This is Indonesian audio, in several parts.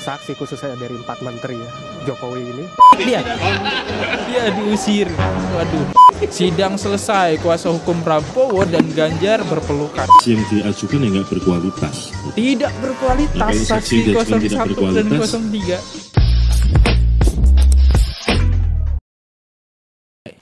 saksi khususnya dari 4 menteri ya, Jokowi ini. Dia diusir. Waduh. Sidang selesai, kuasa hukum Prabowo dan Ganjar berpelukan. Yang diajukan yang nggak berkualitas. Tidak berkualitas, saksi 01 dan 03.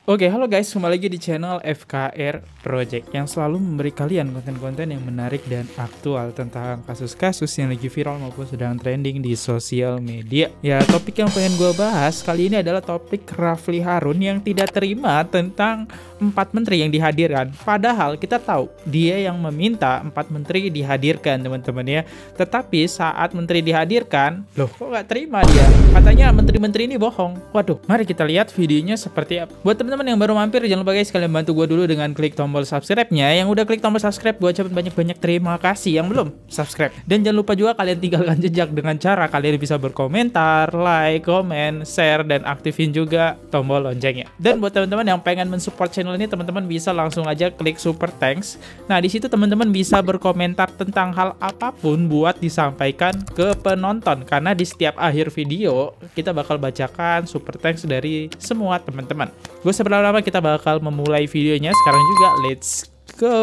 Oke, halo guys, kembali lagi di channel FKR Project yang selalu memberi kalian konten-konten yang menarik dan aktual tentang kasus-kasus yang lagi viral maupun sedang trending di sosial media. Ya, topik yang pengen gue bahas kali ini adalah topik Rafli Harun yang tidak terima tentang 4 menteri yang dihadirkan. Padahal kita tahu dia yang meminta 4 menteri dihadirkan, teman-teman ya. Tetapi saat menteri dihadirkan, loh kok gak terima dia? Katanya menteri-menteri ini bohong. Waduh, mari kita lihat videonya seperti apa. Buat teman-teman yang baru mampir, jangan lupa guys kalian bantu gue dulu dengan klik tombol subscribe-nya. Yang udah klik tombol subscribe, gue ucapin banyak-banyak terima kasih. Yang belum subscribe, dan jangan lupa juga kalian tinggalkan jejak dengan cara kalian bisa berkomentar, like, komen, share, dan aktifin juga tombol loncengnya. Dan buat teman-teman yang pengen mensupport channel ini, teman-teman bisa langsung aja klik super thanks. Nah, di situ teman-teman bisa berkomentar tentang hal apapun buat disampaikan ke penonton, karena di setiap akhir video kita bakal bacakan super thanks dari semua teman-teman. Gue lama kita bakal memulai videonya sekarang juga. Let's go.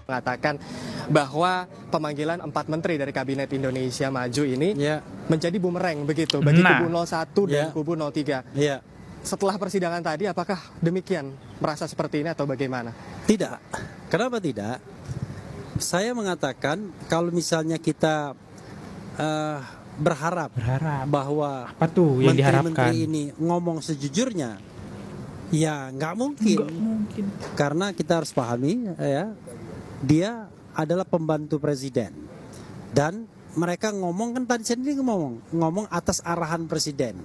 Mengatakan bahwa pemanggilan 4 menteri dari Kabinet Indonesia Maju ini menjadi bumerang begitu bagi kubu 01 dan kubu 03. Setelah persidangan tadi, apakah demikian, merasa seperti ini atau bagaimana? Tidak. Kenapa tidak? Saya mengatakan kalau misalnya kita berharap bahwa apa tuh yang diharapkan? Menteri ini ngomong sejujurnya, ya nggak mungkin. Karena kita harus pahami ya, dia adalah pembantu presiden dan mereka ngomong kan tadi sendiri ngomong atas arahan presiden.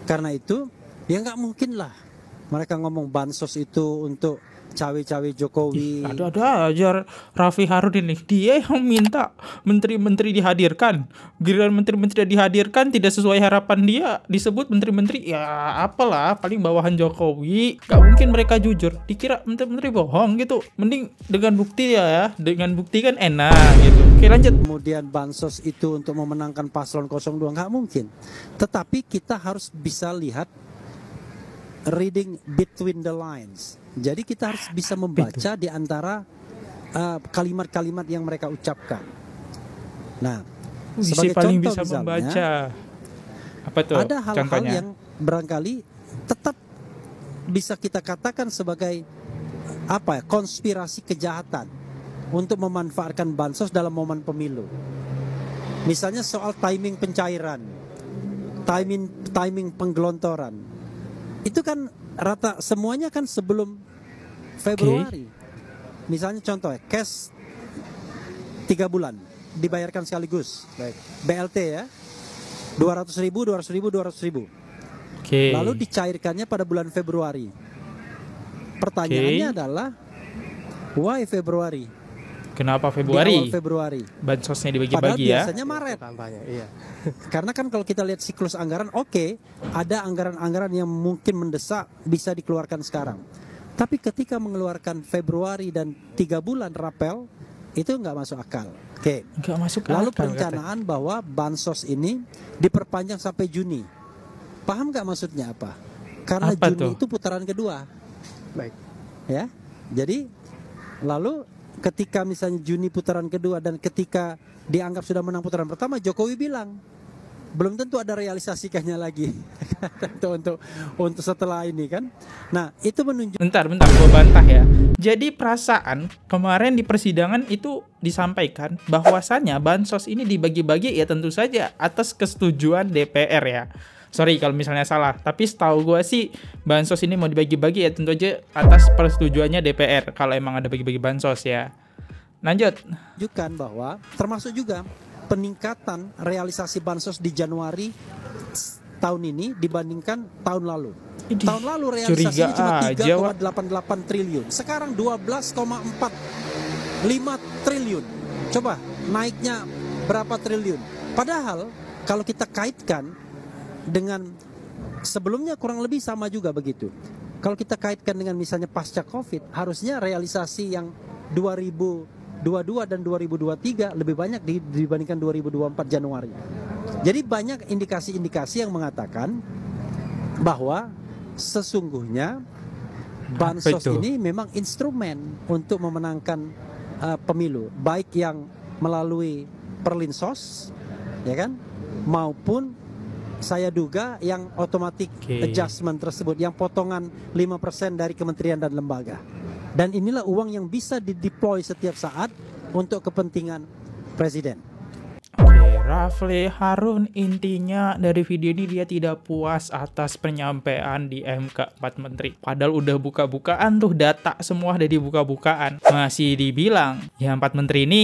Karena itu ya nggak mungkin lah mereka ngomong bansos itu untuk cawe-cawe Jokowi. Ada aja Rafli Harun ini, dia yang minta menteri-menteri dihadirkan. Giliran menteri-menteri dihadirkan tidak sesuai harapan dia, disebut menteri-menteri ya apalah, paling bawahan Jokowi. Gak mungkin mereka jujur, dikira menteri-menteri bohong gitu. Mending dengan bukti ya, dengan bukti kan enak gitu. Oke, lanjut. Kemudian bansos itu untuk memenangkan paslon 02, nggak mungkin. Tetapi kita harus bisa lihat reading between the lines. Jadi kita harus bisa membaca di antara kalimat-kalimat yang mereka ucapkan. Nah, sebagai paling contoh bisa misalnya, membaca. Apa tuh? Ada hal-hal yang barangkali tetap bisa kita katakan sebagai konspirasi kejahatan untuk memanfaatkan bansos dalam momen pemilu. Misalnya soal timing pencairan, timing penggelontoran. Itu kan rata semuanya kan sebelum Februari. Misalnya contoh cash 3 bulan dibayarkan sekaligus. Baik. BLT ya. 200.000. Lalu dicairkannya pada bulan Februari. Pertanyaannya adalah why Februari? Kenapa Februari? Di awal Februari. Bansosnya dibagi-bagi Padahal ya. Biasanya Maret. Kampanye, iya. Karena kan kalau kita lihat siklus anggaran, ada anggaran-anggaran yang mungkin mendesak bisa dikeluarkan sekarang. Tapi ketika mengeluarkan Februari dan 3 bulan rapel, itu nggak masuk akal. Nggak masuk akal. Lalu perencanaan bahwa bansos ini diperpanjang sampai Juni. Paham nggak maksudnya apa? Karena apa Juni tuh? itu putaran kedua. Baik. Ya, jadi lalu ketika misalnya Juni putaran kedua dan ketika dianggap sudah menang putaran pertama, Jokowi bilang belum tentu ada realisasikannya lagi untuk setelah ini kan. Nah, itu menunjukkan. Bentar, gue bantah ya. Jadi perasaan kemarin di persidangan itu disampaikan bahwasannya bansos ini dibagi-bagi ya tentu saja atas kesetujuan DPR ya. Sorry kalau misalnya salah, tapi setahu gue sih bansos ini mau dibagi-bagi ya tentu aja atas persetujuannya DPR kalau emang ada bagi-bagi bansos ya. Lanjut. Tunjukkan bahwa termasuk juga peningkatan realisasi bansos di Januari tahun ini dibandingkan tahun lalu. Tahun lalu realisasinya cuma 3,88 triliun. Sekarang 12,45 triliun. Coba naiknya berapa triliun? Padahal kalau kita kaitkan dengan sebelumnya kurang lebih sama juga begitu. Kalau kita kaitkan dengan misalnya pasca COVID, harusnya realisasi yang 2022 dan 2023 lebih banyak dibandingkan 2024 Januari. Jadi banyak indikasi-indikasi yang mengatakan bahwa sesungguhnya bansos ini memang instrumen untuk memenangkan pemilu, baik yang melalui perlinsos, ya kan, maupun saya duga yang automatic adjustment tersebut, yang potongan 5% dari kementerian dan lembaga. Dan inilah uang yang bisa dideploy setiap saat untuk kepentingan presiden. Rafli Harun intinya dari video ini dia tidak puas atas penyampaian di MK 4 Menteri. Padahal udah buka-bukaan tuh, data semua ada di buka-bukaan. Masih dibilang ya 4 Menteri ini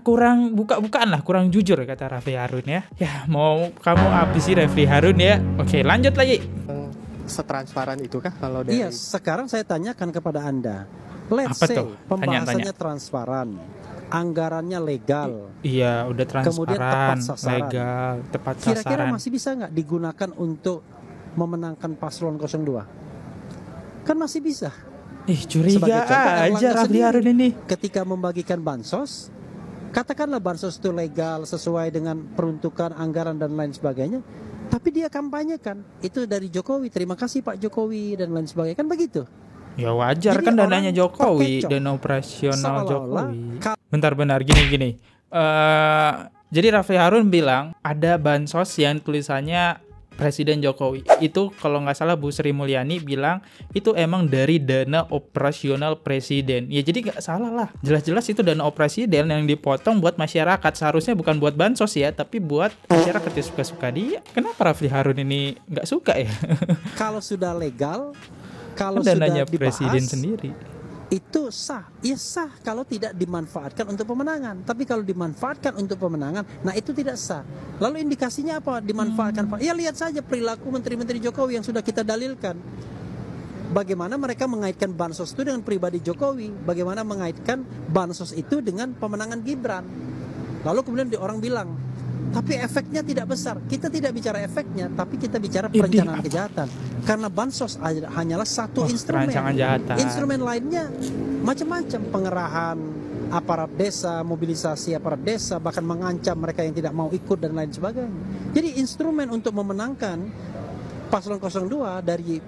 kurang buka-bukaan lah, kurang jujur kata Rafli Harun ya. Ya mau kamu habisi Rafli Harun ya. Oke, lanjut lagi. Setransparan itukah kalau dari... Iya, sekarang saya tanyakan kepada Anda. Let's say pembahasannya transparan, anggarannya legal. Iya, udah transparan, kemudian tepat sasaran. Legal, tepat sasaran. Kira-kira masih bisa nggak digunakan untuk memenangkan paslon 02? Kan masih bisa. Curiga aja Rafli Harun ini. Ketika membagikan bansos, katakanlah bansos itu legal sesuai dengan peruntukan anggaran dan lain sebagainya, tapi dia kampanyekan itu dari Jokowi, terima kasih Pak Jokowi dan lain sebagainya, kan begitu. Ya wajar. Jadi kan dananya Jokowi, dana operasional Jokowi. Bentar gini. Jadi Rafli Harun bilang ada bansos yang tulisannya Presiden Jokowi. Itu kalau nggak salah Bu Sri Mulyani bilang itu emang dari dana operasional presiden. Ya jadi nggak salah lah. Jelas-jelas itu dana presiden yang dipotong buat masyarakat. Seharusnya bukan buat bansos ya, tapi buat masyarakat yang suka-suka dia. Kenapa Rafli Harun ini nggak suka ya? Kalau sudah legal, kalau dananya sudah dibahas, presiden sendiri, itu sah. Ya sah kalau tidak dimanfaatkan untuk pemenangan. Tapi kalau dimanfaatkan untuk pemenangan, nah itu tidak sah. Lalu indikasinya apa dimanfaatkan? Ya lihat saja perilaku menteri-menteri Jokowi yang sudah kita dalilkan. Bagaimana mereka mengaitkan bansos itu dengan pribadi Jokowi, bagaimana mengaitkan bansos itu dengan pemenangan Gibran. Lalu kemudian orang bilang, tapi efeknya tidak besar. Kita tidak bicara efeknya, tapi kita bicara perencanaan kejahatan. Karena bansos hanyalah satu instrumen. Instrumen lainnya macam-macam, pengerahan aparat desa, mobilisasi aparat desa, bahkan mengancam mereka yang tidak mau ikut dan lain sebagainya. Jadi instrumen untuk memenangkan paslon 02 dari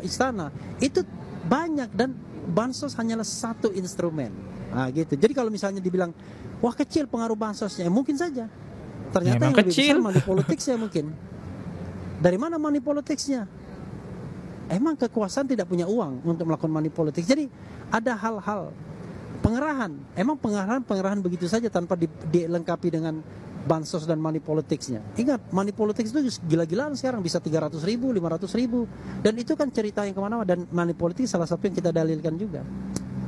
istana itu banyak, dan bansos hanyalah satu instrumen. Nah, gitu. Jadi kalau misalnya dibilang wah kecil pengaruh bansosnya, mungkin saja. Ternyata yang lebih besar money politicsnya mungkin. Dari mana money politicsnya? Emang kekuasaan tidak punya uang untuk melakukan money politics. Jadi ada hal-hal pengerahan. Emang pengerahan begitu saja tanpa dilengkapi dengan bansos dan money politicsnya. Ingat, money politics itu gila-gilaan sekarang, bisa 300 ribu, 500 ribu. Dan itu kan cerita yang kemana-mana. Dan money politics salah satu yang kita dalilkan juga.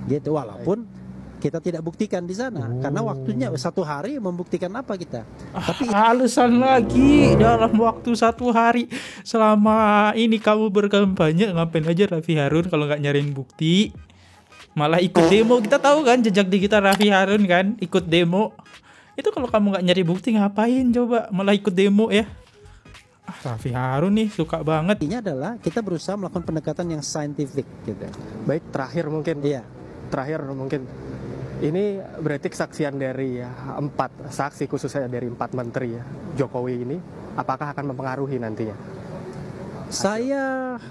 Gitu, walaupun kita tidak buktikan di sana, karena waktunya 1 hari membuktikan apa kita. Tapi alasan lagi dalam waktu 1 hari. Selama ini kamu berkampanye, ngapain aja Rafli Harun kalau nggak nyariin bukti? Malah ikut demo. Kita tahu kan jejak digital Rafli Harun kan, ikut demo. Itu kalau kamu nggak nyari bukti ngapain coba? Malah ikut demo ya. Rafli Harun nih suka banget. Ini adalah kita berusaha melakukan pendekatan yang saintifik gitu. Baik, terakhir mungkin. Iya. Terakhir mungkin. Ini berarti kesaksian dari 4 saksi, khususnya dari 4 menteri ya, Jokowi ini, apakah akan mempengaruhi nantinya? Saya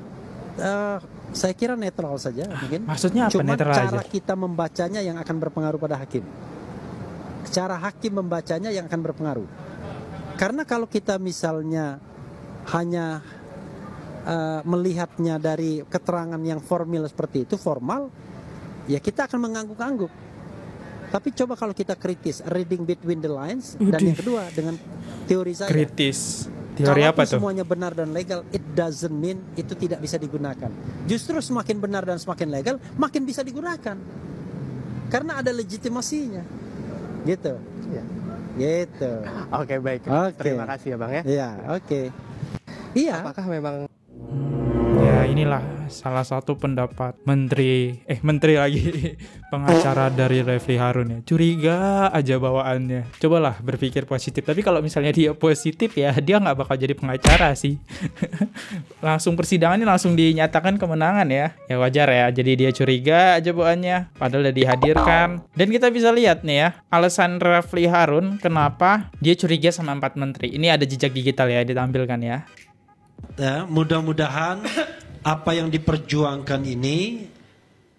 kira netral saja mungkin. Maksudnya apa? Cuma netral cara aja? Kita membacanya yang akan berpengaruh pada hakim. Cara hakim membacanya yang akan berpengaruh. Karena kalau kita misalnya hanya melihatnya dari keterangan yang formal seperti itu, formal, ya kita akan mengangguk-angguk. Tapi coba kalau kita kritis, reading between the lines, dan yang kedua dengan teori saya. Kritis. Teori apa tuh? Semuanya benar dan legal, it doesn't mean itu tidak bisa digunakan. Justru semakin benar dan semakin legal, makin bisa digunakan. Karena ada legitimasinya. Gitu. Ya. Gitu. Oke, baik. Terima kasih ya Bang ya. Iya, oke. Iya. Apakah memang ya Ya inilah salah satu pendapat menteri lagi pengacara dari Refli Harun ya. Curiga aja bawaannya. Cobalah berpikir positif. Tapi kalau misalnya dia positif ya dia nggak bakal jadi pengacara sih. Langsung persidangannya langsung dinyatakan kemenangan ya. Ya wajar ya. Jadi dia curiga aja bawaannya. Padahal udah dihadirkan. Dan kita bisa lihat nih ya alasan Refli Harun kenapa dia curiga sama 4 menteri. Ini ada jejak digital ya ditampilkan ya. Ya, mudah-mudahan apa yang diperjuangkan ini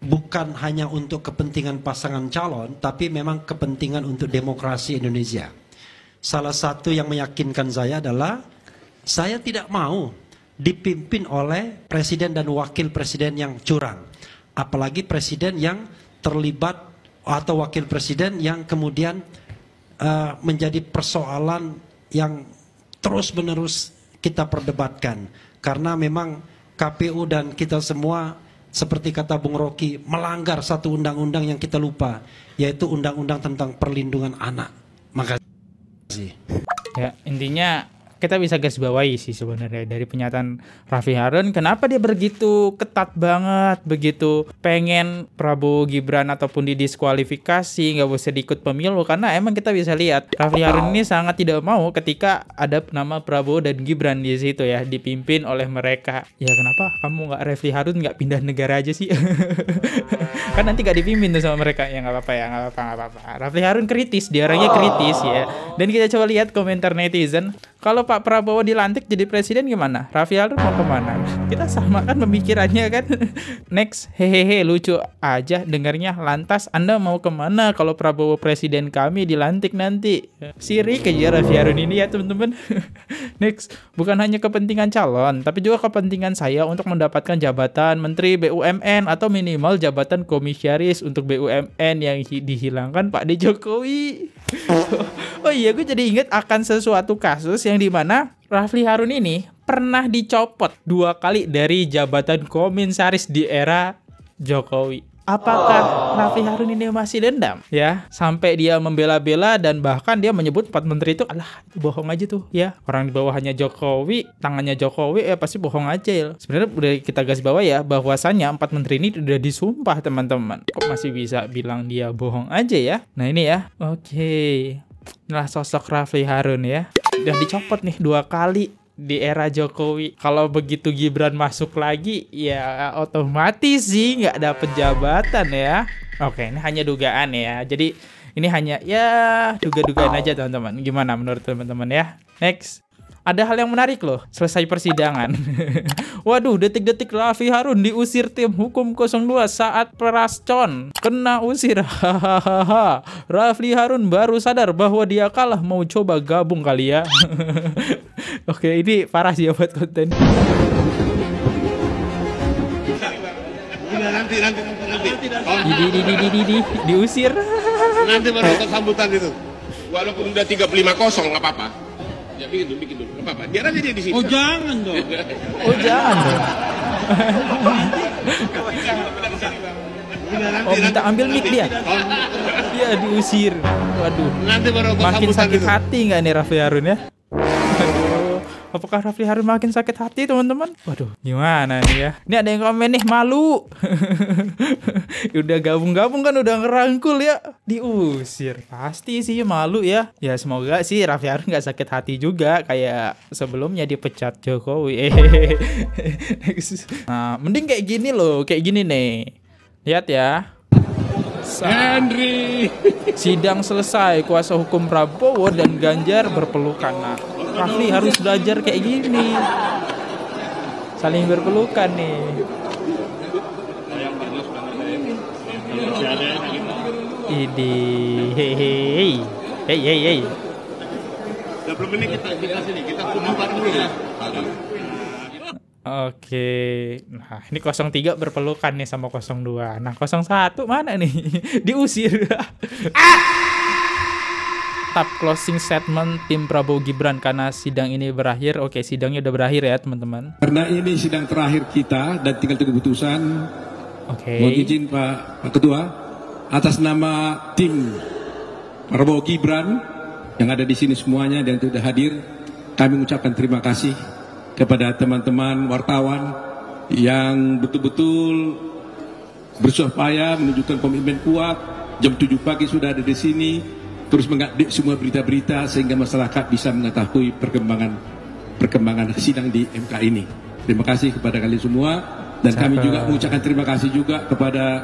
bukan hanya untuk kepentingan pasangan calon, tapi memang kepentingan untuk demokrasi Indonesia. Salah satu yang meyakinkan saya adalah saya tidak mau dipimpin oleh presiden dan wakil presiden yang curang. Apalagi presiden yang terlibat atau wakil presiden yang kemudian menjadi persoalan yang terus-menerus kita perdebatkan. Karena memang KPU dan kita semua seperti kata Bung Rocky melanggar satu undang-undang yang kita lupa, yaitu undang-undang tentang perlindungan anak. Makasih. Ya intinya kita bisa garis bawahi sih sebenarnya dari pernyataan Refli Harun kenapa dia begitu ketat banget, begitu pengen Prabowo Gibran ataupun didiskualifikasi, nggak bisa diikut pemilu, karena emang kita bisa lihat Refli Harun ini sangat tidak mau ketika ada nama Prabowo dan Gibran di situ ya, dipimpin oleh mereka. Ya kenapa kamu nggak Refli Harun nggak pindah negara aja sih? Kan nanti nggak dipimpin tuh sama mereka. Ya nggak apa-apa ya, nggak apa-apa. Refli Harun kritis, dia orangnya kritis ya. Dan kita coba lihat komentar netizen. Kalau Pak Prabowo dilantik jadi presiden gimana? Refli Harun mau kemana? Kita sama kan pemikirannya kan. Next, hehehe lucu aja dengarnya. Lantas Anda mau kemana kalau Prabowo presiden kami dilantik nanti? Sirik aja Refli Harun ini ya teman-teman. Next, bukan hanya kepentingan calon, tapi juga kepentingan saya untuk mendapatkan jabatan Menteri BUMN atau minimal jabatan komisaris untuk BUMN yang dihilangkan Pak D. Jokowi. Oh iya, gue jadi ingat akan sesuatu kasus yang dimana Refli Harun ini pernah dicopot 2 kali dari jabatan komisaris di era Jokowi. Apakah Refli Harun ini masih dendam ya sampai dia membela-bela dan bahkan dia menyebut 4 menteri itu alah bohong aja tuh ya, orang di bawahnya Jokowi, tangannya Jokowi ya pasti bohong aja ya. Sebenarnya udah kita garis bawah ya bahwasannya 4 menteri ini udah disumpah teman-teman, kok masih bisa bilang dia bohong aja ya. Nah ini ya, oke. Inilah sosok Refli Harun ya, udah dicopot nih 2 kali di era Jokowi. Kalau begitu Gibran masuk lagi ya otomatis sih nggak dapet jabatan ya. Oke, ini hanya dugaan ya. Jadi ini hanya ya duga-dugaan aja teman-teman. Gimana menurut teman-teman ya? Next. Ada hal yang menarik loh, selesai persidangan. Waduh, detik-detik Refli Harun diusir tim hukum 02 saat Prascon kena usir. Hahaha. Refli Harun baru sadar bahwa dia kalah, mau coba gabung kali ya. Oke, ini parah sih ya buat konten. Diusir. Nanti baru untuk sambutan itu. Walaupun udah 35-0 nggak apa-apa. Ya bikin dulu, nggak apa-apa. Biar aja dia di sini. Oh jangan dong. Oh jangan dong. Oh minta ambil mic dia. Dia diusir. Waduh. Nanti baru makin sakit hati nggak nih Refli Harun ya? Apakah Refli Harun makin sakit hati teman-teman? Waduh, gimana nih ya? Ini ada yang komen nih, malu. Udah gabung-gabung kan udah ngerangkul ya, diusir. Pasti sih malu ya. Ya semoga sih Refli Harun gak sakit hati juga kayak sebelumnya dipecat Jokowi. Nah, mending kayak gini loh, kayak gini nih. Lihat ya. Henry. Sidang selesai, kuasa hukum Prabowo dan Ganjar berpelukan. Nah, Refli harus belajar kayak gini, saling berpelukan nih. Ini hey. 20 menit kita sini, kita kumpulkan dulu ya. Oke, nah ini 03 berpelukan nih sama 02. Nah 01 mana nih? Diusir. Tahap closing statement tim Prabowo Gibran karena sidang ini berakhir. Oke, sidangnya udah berakhir ya teman-teman. Karena ini sidang terakhir kita dan tinggal tunggu putusan. Oke. Mohon izin Pak Ketua, atas nama tim Prabowo Gibran yang ada di sini semuanya dan sudah hadir, kami mengucapkan terima kasih kepada teman-teman wartawan yang betul-betul bersusah payah menunjukkan komitmen kuat. Jam 7 pagi sudah ada di sini, terus mengupdate semua berita-berita sehingga masyarakat bisa mengetahui perkembangan sidang di MK ini. Terima kasih kepada kalian semua, dan kami juga mengucapkan terima kasih juga kepada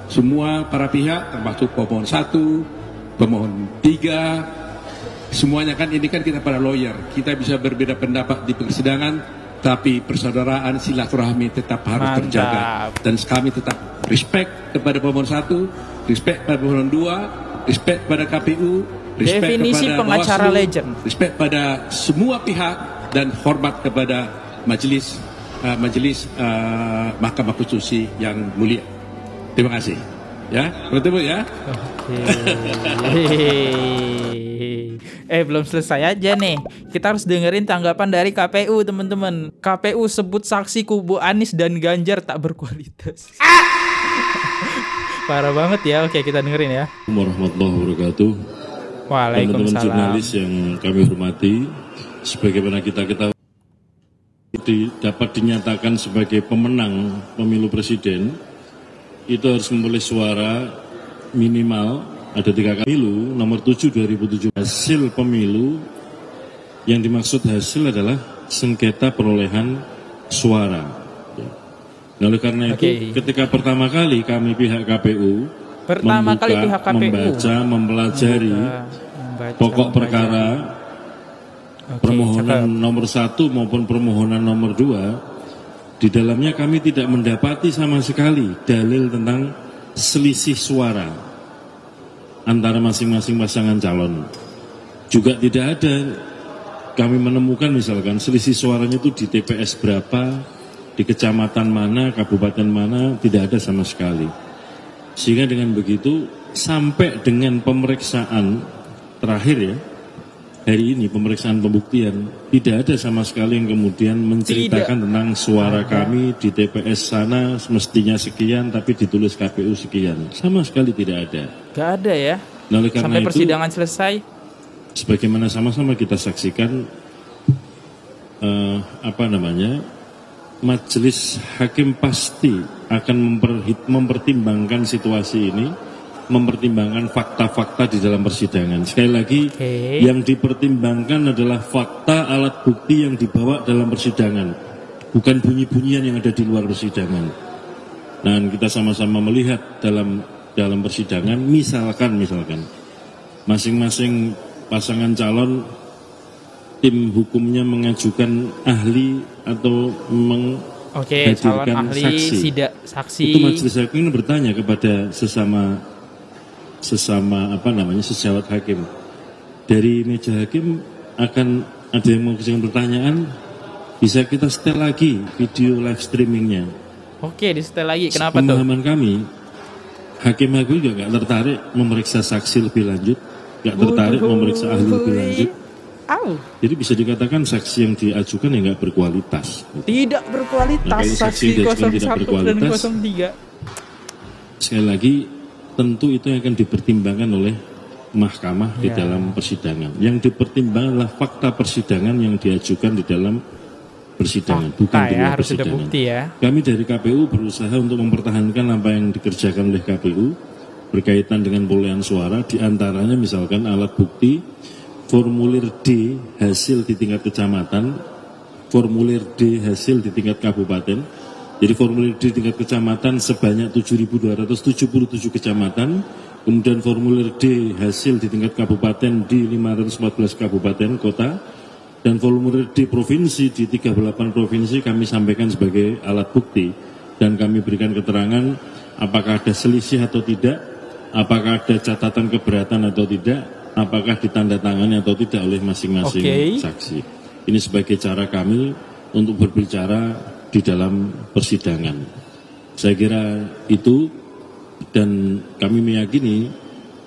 semua para pihak, termasuk pemohon 1, pemohon 3. Semuanya kan ini kan kita para lawyer, kita bisa berbeda pendapat di persidangan, tapi persaudaraan silaturahmi tetap harus terjaga. Dan kami tetap respect kepada pemohon 1, respect pada pemohon 2, respect pada KPU, respect definisi kepada pengacara Bawaslu, legend, respect pada semua pihak, dan hormat kepada majelis Mahkamah Konstitusi yang mulia. Terima kasih. Ya, bertemu ya. Belum selesai aja nih. Kita harus dengerin tanggapan dari KPU, teman-teman. KPU sebut saksi kubu Anies dan Ganjar tak berkualitas. Parah banget ya. Oke, kita dengerin ya. Warahmatullahi wabarakatuh. Waalaikumsalam. Teman-teman jurnalis yang kami hormati, sebagaimana kita ketahui dapat dinyatakan sebagai pemenang pemilu presiden, itu harus memperoleh suara minimal ada 3 kali. Pemilu nomor 7 2017. Hasil pemilu yang dimaksud hasil adalah sengketa perolehan suara. Nah, oleh karena itu ketika pertama kali kami pihak KPU membaca, mempelajari pokok perkara permohonan nomor 1 maupun permohonan nomor 2, di dalamnya kami tidak mendapati sama sekali dalil tentang selisih suara antara masing-masing pasangan calon. Juga tidak ada kami menemukan misalkan selisih suaranya itu di TPS berapa, di kecamatan mana, kabupaten mana, tidak ada sama sekali. Sehingga dengan begitu sampai dengan pemeriksaan terakhir ya, hari ini pemeriksaan pembuktian, tidak ada sama sekali yang kemudian menceritakan tentang suara kami di TPS sana mestinya sekian tapi ditulis KPU sekian. Sama sekali tidak ada. Gak ada ya. Nah, oleh karena sampai persidangan selesai. Sebagaimana sama-sama kita saksikan majelis hakim pasti akan mempertimbangkan situasi ini, mempertimbangkan fakta-fakta di dalam persidangan. Sekali lagi, yang dipertimbangkan adalah fakta alat bukti yang dibawa dalam persidangan, bukan bunyi-bunyian yang ada di luar persidangan. Dan kita sama-sama melihat dalam persidangan, misalkan masing-masing pasangan calon tim hukumnya mengajukan ahli atau menghadirkan saksi. Itu majelis hakim bertanya kepada sesama sejawat hakim. Dari meja hakim akan ada yang mengajukan pertanyaan, bisa kita setel lagi video live streamingnya. Oke, di setel lagi. Kenapa tuh? Pemahaman kami, hakim-hakim juga gak tertarik memeriksa saksi lebih lanjut, gak tertarik memeriksa ahli lebih lanjut. Jadi bisa dikatakan saksi yang diajukan yang gak berkualitas. Tidak berkualitas. Nah, saksi 01 dan 03. Sekali lagi, tentu itu yang akan dipertimbangkan oleh mahkamah di dalam persidangan. Yang dipertimbangkan adalah fakta persidangan yang diajukan di dalam persidangan, bukan di luar persidangan. Bukti ya. Kami dari KPU berusaha untuk mempertahankan apa yang dikerjakan oleh KPU berkaitan dengan perolehan suara, diantaranya misalkan alat bukti, formulir D hasil di tingkat kecamatan, formulir D hasil di tingkat kabupaten. Jadi formulir D tingkat kecamatan sebanyak 7.277 kecamatan, kemudian formulir D hasil di tingkat kabupaten di 514 kabupaten kota, dan formulir D provinsi di 38 provinsi kami sampaikan sebagai alat bukti, dan kami berikan keterangan apakah ada selisih atau tidak, apakah ada catatan keberatan atau tidak, apakah ditandatangani atau tidak oleh masing-masing saksi. Ini sebagai cara kami untuk berbicara di dalam persidangan. Saya kira itu, dan kami meyakini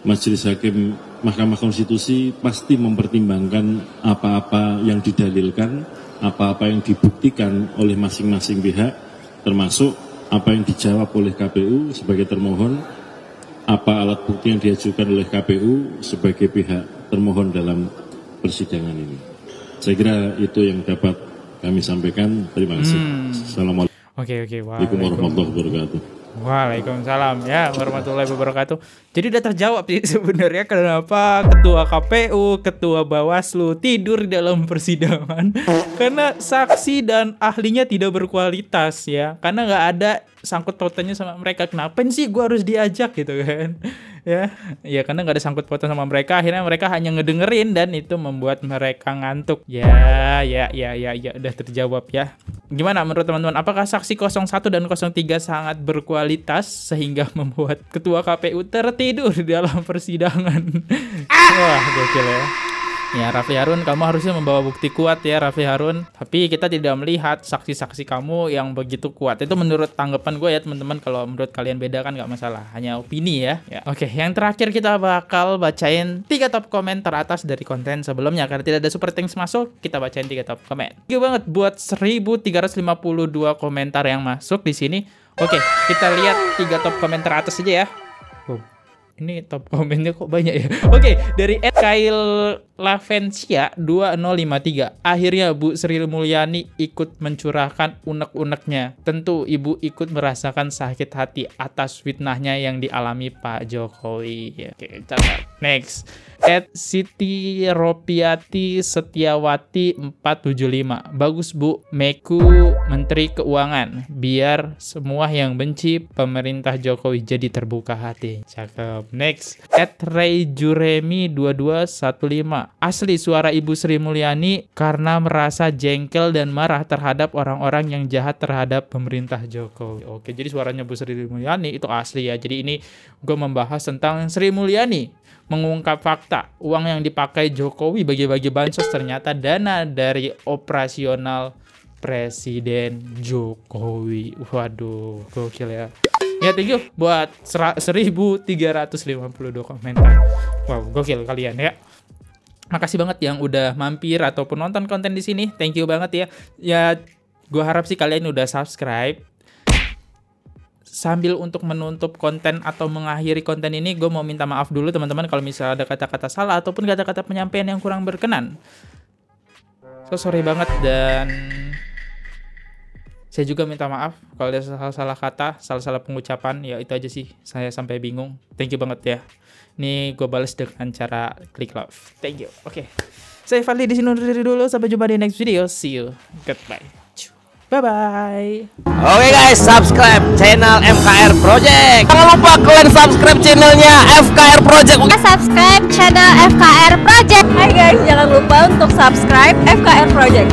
Majelis Hakim Mahkamah Konstitusi pasti mempertimbangkan apa-apa yang didalilkan, apa-apa yang dibuktikan oleh masing-masing pihak, termasuk apa yang dijawab oleh KPU sebagai termohon, apa alat bukti yang diajukan oleh KPU sebagai pihak termohon dalam persidangan ini. Saya kira itu yang dapat kami sampaikan. Terima kasih. Assalamualaikum. Oke. Assalamualaikum warahmatullahi wabarakatuh. Waalaikumsalam ya warahmatullahi wabarakatuh. Jadi udah terjawab sih sebenarnya kenapa ketua KPU, ketua Bawaslu tidur di dalam persidangan karena saksi dan ahlinya tidak berkualitas ya. Karena nggak ada sangkut pautannya sama mereka. Kenapa sih gue harus diajak gitu kan? Ya karena nggak ada sangkut pautan sama mereka. Akhirnya mereka hanya ngedengerin dan itu membuat mereka ngantuk. Ya udah terjawab ya. Gimana menurut teman-teman? Apakah saksi 01 dan 03 sangat berkualitas sehingga membuat ketua KPU tertidur di dalam persidangan? Wah, gokil ya. Ya Rafli Harun, kamu harusnya membawa bukti kuat ya Rafli Harun. Tapi kita tidak melihat saksi-saksi kamu yang begitu kuat. Itu menurut tanggapan gue ya teman-teman. Kalau menurut kalian beda kan nggak masalah. Hanya opini ya. Oke, yang terakhir kita bakal bacain 3 top komen teratas dari konten sebelumnya. Karena tidak ada super thanks masuk, kita bacain 3 top komen. Thank you banget buat 1352 komentar yang masuk di sini. Oke, kita lihat 3 top komen teratas aja ya. Ini top komennya kok banyak ya. Oke, dari Kyle Lavencia 2053. Akhirnya Bu Sri Mulyani ikut mencurahkan unek-uneknya. Tentu Ibu ikut merasakan sakit hati atas fitnahnya yang dialami Pak Jokowi. Oke, catat. Next. Siti Ropiati Setiawati 475. Bagus Bu, Meku Menteri Keuangan. Biar semua yang benci pemerintah Jokowi jadi terbuka hati. Cakep. Next. Ray Juremi 2215. Asli suara Ibu Sri Mulyani karena merasa jengkel dan marah terhadap orang-orang yang jahat terhadap pemerintah Jokowi. Oke, jadi suaranya Bu Sri Mulyani itu asli ya. Jadi ini gue membahas tentang Sri Mulyani mengungkap fakta uang yang dipakai Jokowi bagi-bagi bansos ternyata dana dari operasional Presiden Jokowi. Waduh, gokil ya. Ya, thank you buat 1352 komentar. Wow, gokil kalian ya. Makasih banget yang udah mampir ataupun nonton konten di sini. Thank you banget ya. Ya, gue harap sih kalian udah subscribe. Sambil untuk menutup konten atau mengakhiri konten ini, gue mau minta maaf dulu teman-teman kalau misalnya ada kata-kata salah ataupun kata-kata penyampaian yang kurang berkenan. So, sorry banget dan saya juga minta maaf kalau ada salah-salah kata, salah-salah pengucapan. Ya itu aja sih, saya sampai bingung. Thank you banget ya. Ini gue balas dengan cara klik love. Thank you. Oke. Saya Fadli di sini dulu. Sampai jumpa di next video. See you. Goodbye. Bye-bye. Oke guys, subscribe channel FKR Project. Jangan lupa kalian subscribe channelnya FKR Project. Subscribe channel FKR Project. Hai guys, jangan lupa untuk subscribe FKR Project.